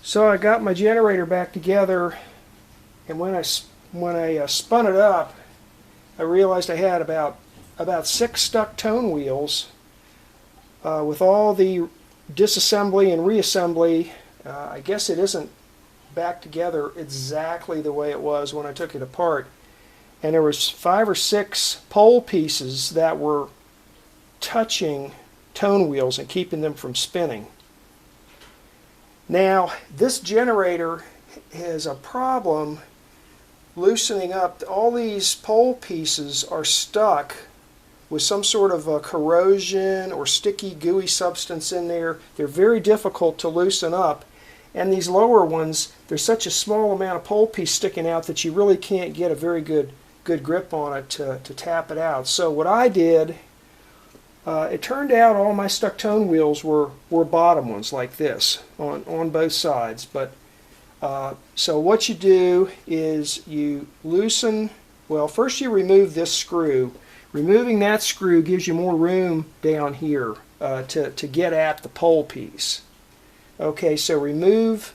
So I got my generator back together, and when I spun it up, I realized I had about 6 stuck tone wheels with all the disassembly and reassembly. I guess it isn't back together exactly the way it was when I took it apart. And there was 5 or 6 pole pieces that were touching tone wheels and keeping them from spinning. Now, this generator has a problem loosening up. All these pole pieces are stuck with some sort of a corrosion or sticky, gooey substance in there. They're very difficult to loosen up. And these lower ones, there's such a small amount of pole piece sticking out that you really can't get a very good grip on it to tap it out. So what I did, it turned out all my stuck tone wheels were bottom ones like this on both sides. But so what you do is you loosen, well, first you remove this screw. Removing that screw gives you more room down here to get at the pole piece. Okay, so remove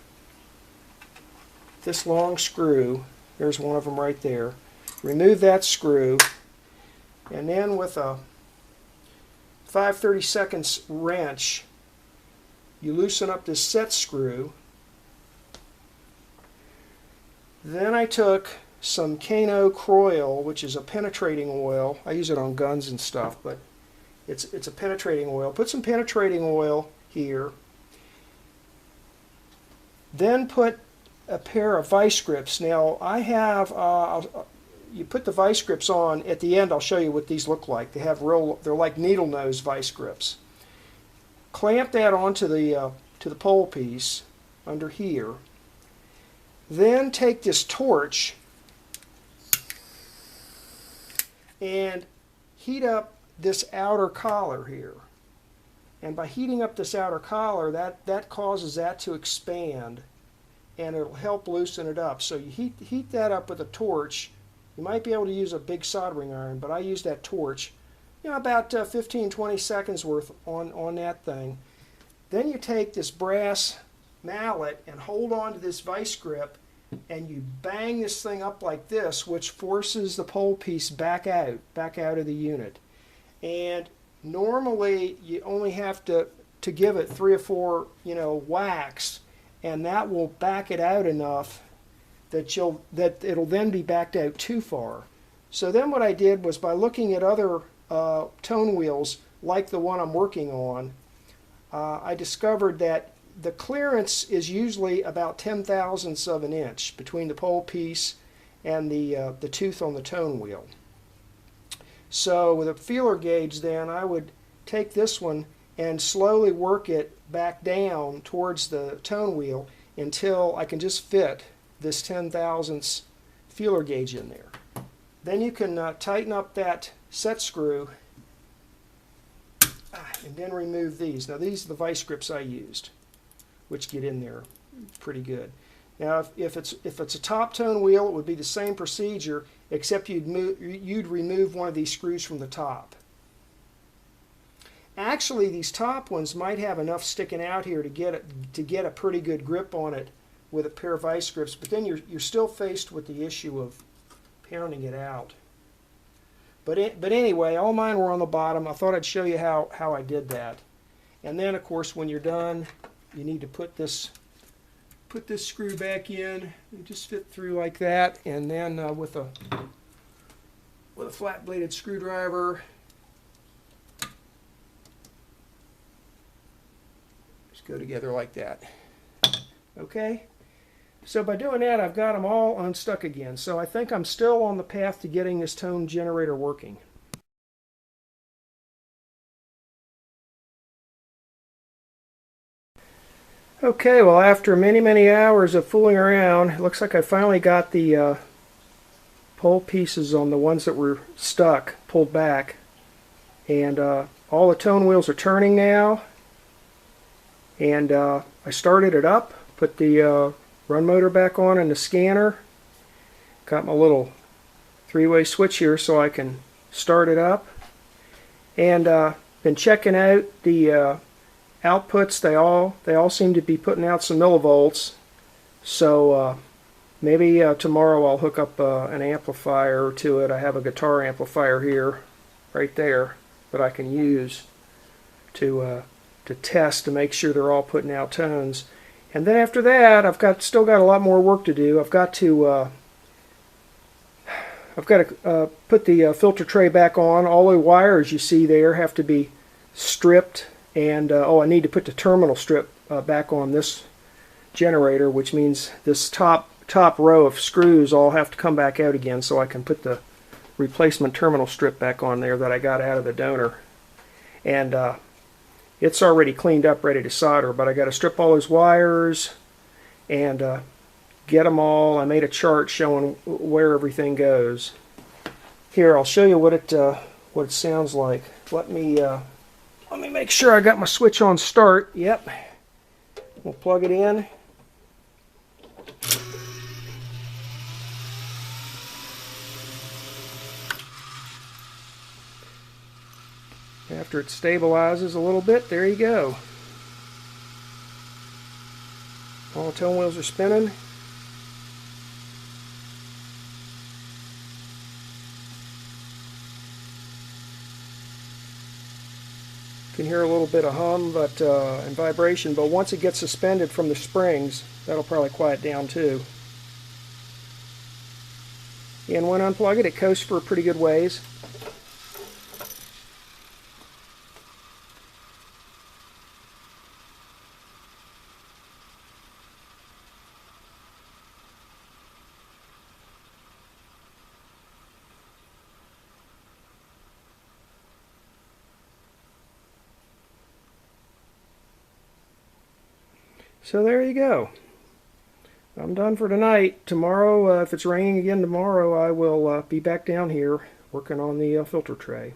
this long screw. There's one of them right there. Remove that screw, and then with a 5/32 wrench, you loosen up this set screw. Then I took some Kano Croil, which is a penetrating oil. I use it on guns and stuff, but it's a penetrating oil. Put some penetrating oil here. Then put a pair of vice grips. Now I have, you put the vice grips on at the end. I'll show you what these look like. They're like needle nose vice grips. Clamp that onto the to the pole piece under here. Then take this torch and heat up this outer collar here. And by heating up this outer collar, that causes that to expand, and it'll help loosen it up. So you heat that up with a torch. You might be able to use a big soldering iron, but I use that torch. You know, about 15-20 seconds worth on that thing. Then you take this brass mallet and hold on to this vice grip, and you bang this thing up like this, which forces the pole piece back out of the unit. And normally you only have to give it 3 or 4, whacks, and that will back it out enough that it'll then be backed out too far. So then what I did was, by looking at other tone wheels like the one I'm working on, I discovered that the clearance is usually about 0.010 of an inch between the pole piece and the tooth on the tone wheel. So with a feeler gauge, then I would take this one and slowly work it back down towards the tone wheel until I can just fit this 0.010 feeler gauge in there. Then you can tighten up that set screw and then remove these. Now these are the vice grips I used, which get in there pretty good. Now if it's a top tone wheel, it would be the same procedure, except you'd remove one of these screws from the top. Actually, these top ones might have enough sticking out here to get a pretty good grip on it with a pair of vice grips, but then you're still faced with the issue of pounding it out. But anyway, all mine were on the bottom. I thought I'd show you how I did that. And then, of course, when you're done, you need to put this screw back in and just fit through like that. And then with a flat-bladed screwdriver, just go together like that. Okay. So by doing that, I've got them all unstuck again. So I think I'm still on the path to getting this tone generator working. Okay, well, after many hours of fooling around, it looks like I finally got the pole pieces on the ones that were stuck pulled back. And all the tone wheels are turning now. And I started it up, put the run motor back on and the scanner. Got my little 3-way switch here so I can start it up. And been checking out the outputs. They all seem to be putting out some millivolts. So maybe tomorrow I'll hook up an amplifier to it. I have a guitar amplifier here, right there, that I can use to test to make sure they're all putting out tones. And then after that, still got a lot more work to do. I've got to put the filter tray back on. All the wires you see there have to be stripped, and I need to put the terminal strip back on this generator, which means this top row of screws all have to come back out again so I can put the replacement terminal strip back on there that I got out of the donor. And it's already cleaned up, ready to solder, but I got to strip all those wires and get them all. I made a chart showing where everything goes. Here, I'll show you what it sounds like. Let me make sure I got my switch on start. Yep. We'll plug it in. After it stabilizes a little bit, there you go. All the tone wheels are spinning. You can hear a little bit of hum and vibration, but once it gets suspended from the springs, that'll probably quiet down too. And when unplug it, it coasts for a pretty good ways. So there you go. I'm done for tonight. Tomorrow, if it's raining again tomorrow, I will be back down here working on the filter tray.